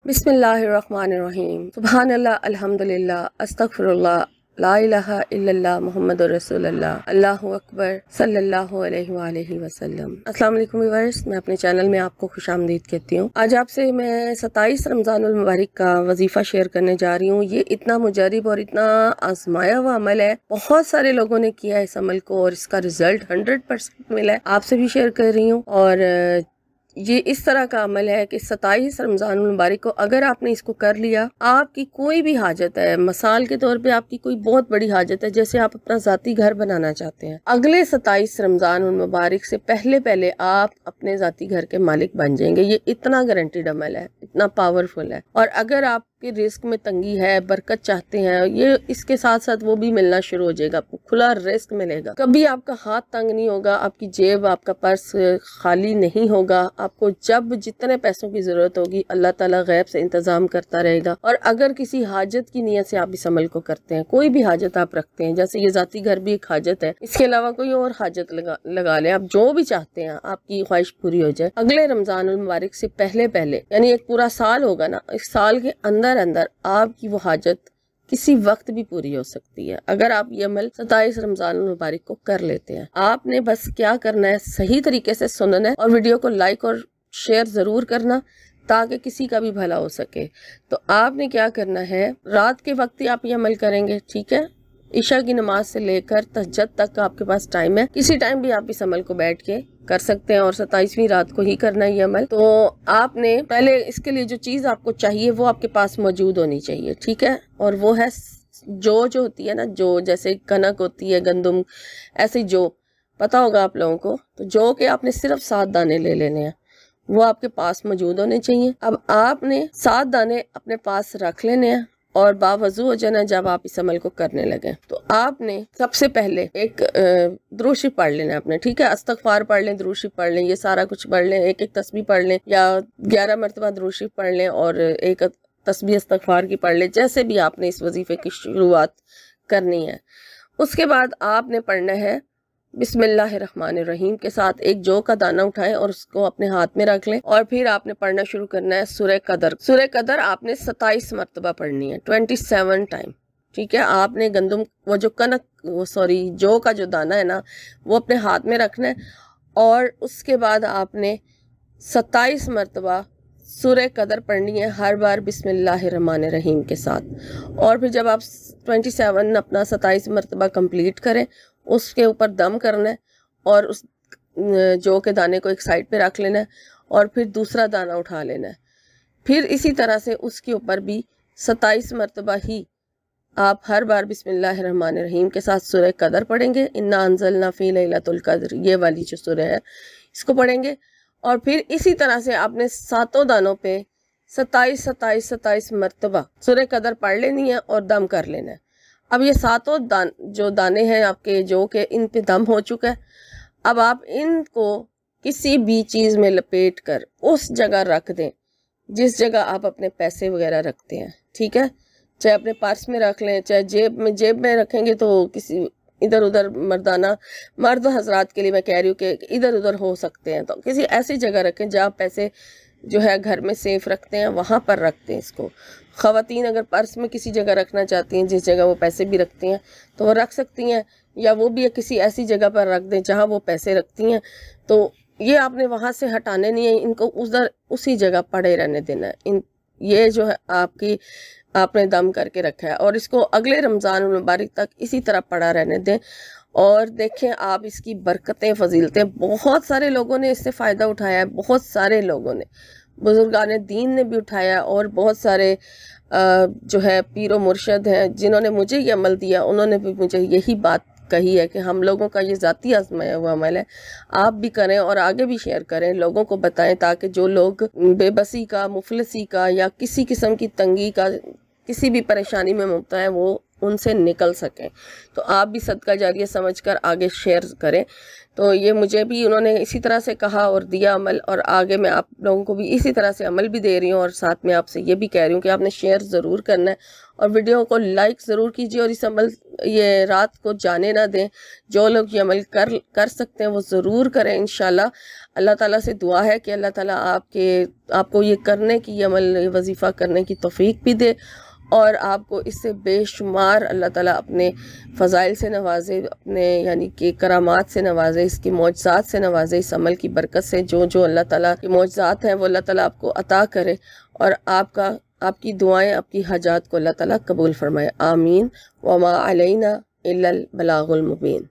बिस्मिल्लाहिर्रहमानिर्रहीम। सुब्हानल्लाह, अल्हम्दुलिल्लाह, अस्तगफिरुल्लाह, ला इलाहा इल्लल्लाह, मुहम्मदुर रसूलुल्लाह, अल्लाहु अकबर, सल्लल्लाहु अलैहि वसल्लम। अस्सलाम वालेकुम व्यूअर्स, मैं अपने चैनल में आपको खुशामदीद कहती हूँ। आज आपसे मैं 27 रमज़ानुल मुबारक का वजीफ़ा शेयर करने जा रही हूँ। ये इतना मुजरिब और इतना आजमाया हुआ अमल है। बहुत सारे लोगों ने किया इस अमल को और इसका रिजल्ट 100% मिला है। आपसे भी शेयर कर रही हूँ। और ये इस तरह का अमल है कि 27 रमज़ान मुबारक को अगर आपने इसको कर लिया, आपकी कोई भी हाजत है, मिसाल के तौर पे आपकी कोई बहुत बड़ी हाजत है, जैसे आप अपना ज़ाती घर बनाना चाहते हैं, अगले 27 रमज़ान मुबारक से पहले पहले आप अपने ज़ाती घर के मालिक बन जाएंगे। ये इतना गारंटीड अमल है, इतना पावरफुल है। और अगर आपके रिस्क में तंगी है, बरकत चाहते हैं, ये इसके साथ साथ वो भी मिलना शुरू हो जाएगा। आपको खुला रिस्क मिलेगा, कभी आपका हाथ तंग नहीं होगा, आपकी जेब, आपका पर्स खाली नहीं होगा। आपको जब जितने पैसों की जरूरत होगी अल्लाह ताला गैब से इंतजाम करता रहेगा। और अगर किसी हाजत की नीयत से आप इस अमल को करते हैं, कोई भी हाजत आप रखते हैं, जैसे ये ज़ाती घर भी एक हाजत है, इसके अलावा कोई और हाजत लगा लें, आप जो भी चाहते हैं आपकी ख्वाहिश पूरी हो जाए, अगले रमज़ान मुबारक से पहले पहले, यानी एक पूरा साल होगा ना, इस साल के अंदर अंदर आपकी वो हाजत किसी वक्त भी पूरी हो सकती है, अगर आप ये अमल 27 रमज़ान मुबारक को कर लेते हैं। आपने बस क्या करना है, सही तरीके से सुनना है और वीडियो को लाइक और शेयर ज़रूर करना ताकि किसी का भी भला हो सके। तो आपने क्या करना है, रात के वक्त ही आप ये अमल करेंगे, ठीक है। ईशा की नमाज से लेकर तहज्जुद तक आपके पास टाइम है, किसी टाइम भी आप इस अमल को बैठ के कर सकते हैं और 27वीं रात को ही करना है ये अमल। तो आपने पहले इसके लिए जो चीज़ आपको चाहिए वो आपके पास मौजूद होनी चाहिए, ठीक है। और वो है जो होती है ना, जो जैसे कनक होती है, गंदम, ऐसे जो पता होगा आप लोगों को, तो जो कि आपने सिर्फ 7 दाने ले लेने हैं, वो आपके पास मौजूद होने चाहिए। अब आपने 7 दाने अपने पास रख लेने हैं और बावजू हो जाना जब आप इस अमल को करने लगे। तो आपने सबसे पहले एक दुरूद शरीफ पढ़ लेना है अपने, ठीक है। इस्तग़फ़ार पढ़ लें, दुरूद शरीफ पढ़ लें, ये सारा कुछ पढ़ लें, एक एक तस्बीह पढ़ लें या 11 मरतबा दुरूद शरीफ पढ़ लें और एक तस्बीह इस्तग़फ़ार की पढ़ लें, जैसे भी आपने इस वजीफे की शुरुआत करनी है। उसके बाद आपने पढ़ना है बिस्मिल्लाहिर्रहमानिर्रहीम के साथ एक जौ का दाना उठाएं और उसको अपने हाथ में रख लें। और फिर आपने पढ़ना शुरू करना है सूरह कदर। सूरह कदर आपने 27 मरतबा पढ़नी है, 27 टाइम, ठीक है। आपने गंदम, वो जो कनक, वो सॉरी जौ का जो दाना है ना, वो अपने हाथ में रखना है और उसके बाद आपने 27 मरतबा सूरह कदर पढ़नी है, हर बार बिस्मिल्लाहिर्रहमानिर्रहीम के साथ। और फिर जब आप 27 अपना 27 मरतबा कंप्लीट करें, उसके ऊपर दम करना है और उस जौ के दाने को एक साइड पे रख लेना है और फिर दूसरा दाना उठा लेना है। फिर इसी तरह से उसके ऊपर भी 27 मरतबा ही आप हर बार बिस्मिल्लाहिर्रहमानिर्रहीम के साथ सूरह कदर पढ़ेंगे। इन्ना अंज़लना फ़ी लैलतुल क़द्र, ये वाली जो सूरह है, इसको पढ़ेंगे। और फिर इसी तरह से आपने 7 दानों पे 27 मरतबा सूरह कदर पढ़ लेनी है और दम कर लेना है। अब ये 7 जो दाने हैं आपके जौ के, इन पे दम हो चुका है। अब आप इनको किसी भी चीज़ में लपेट कर उस जगह रख दें जिस जगह आप अपने पैसे वगैरह रखते हैं, ठीक है। चाहे अपने पर्स में रख लें, चाहे जेब में रखेंगे तो किसी इधर उधर, मर्द हजरात के लिए मैं कह रही हूँ कि इधर उधर हो सकते हैं, तो किसी ऐसी जगह रखें जहाँ पैसे जो है घर में सेफ रखते हैं, वहाँ पर रखते हैं इसको। ख़वातीन अगर पर्स में किसी जगह रखना चाहती हैं जिस जगह वो पैसे भी रखती हैं तो वो रख सकती हैं, या वो भी किसी ऐसी जगह पर रख दें जहाँ वो पैसे रखती हैं। तो ये आपने वहाँ से हटाने नहीं है, इनको उधर उसी जगह पड़े रहने देना है। ये जो है आपने दम करके रखा है और इसको अगले रमज़ान मुबारक तक इसी तरह पड़ा रहने दें। और देखें आप इसकी बरकतें, फजीलतें, बहुत सारे लोगों ने इससे फ़ायदा उठाया है, बहुत सारे लोगों ने, बुजुर्गान दीन ने भी उठाया और बहुत सारे जो है पीरो मुर्शद हैं जिन्होंने मुझे ये अमल दिया, उन्होंने भी मुझे यही बात कही है कि हम लोगों का ये ज़ाती आजमाया हुआ अमल है, आप भी करें और आगे भी शेयर करें, लोगों को बताएं, ताकि जो लोग बेबसी का, मुफलसी का या किसी किस्म की तंगी का, किसी भी परेशानी में मुब्तला है, वो उनसे निकल सकें। तो आप भी सदका जारिया समझकर आगे शेयर करें। तो ये मुझे भी उन्होंने इसी तरह से कहा और दिया अमल, और आगे मैं आप लोगों को भी इसी तरह से अमल भी दे रही हूँ और साथ में आपसे ये भी कह रही हूँ कि आपने शेयर ज़रूर करना है और वीडियो को लाइक ज़रूर कीजिए और इस अमल ये रात को जाने ना दें। जो लोग ये अमल कर सकते हैं वो ज़रूर करें। इंशाल्लाह अल्लाह ताला से दुआ है कि अल्लाह ताला आपको ये करने की, ये अमल, ये वजीफ़ा करने की तौफीक भी दे और आपको इससे बेशुमार अल्लाह ताला अपने फ़ज़ाइल से नवाजे, अपने यानी कि करामात से नवाजे, इसकी मौजज़ात से नवाजे, इस अमल की बरकत से जो जो अल्लाह ताला की मौजज़ात हैं वो अल्लाह ताला आपको अता करे और आपकी दुआएं, आपकी हाजात को अल्लाह ताला कबूल फरमाए। आमीन। वमा अलैना इल्लल बलागुल मुबीन।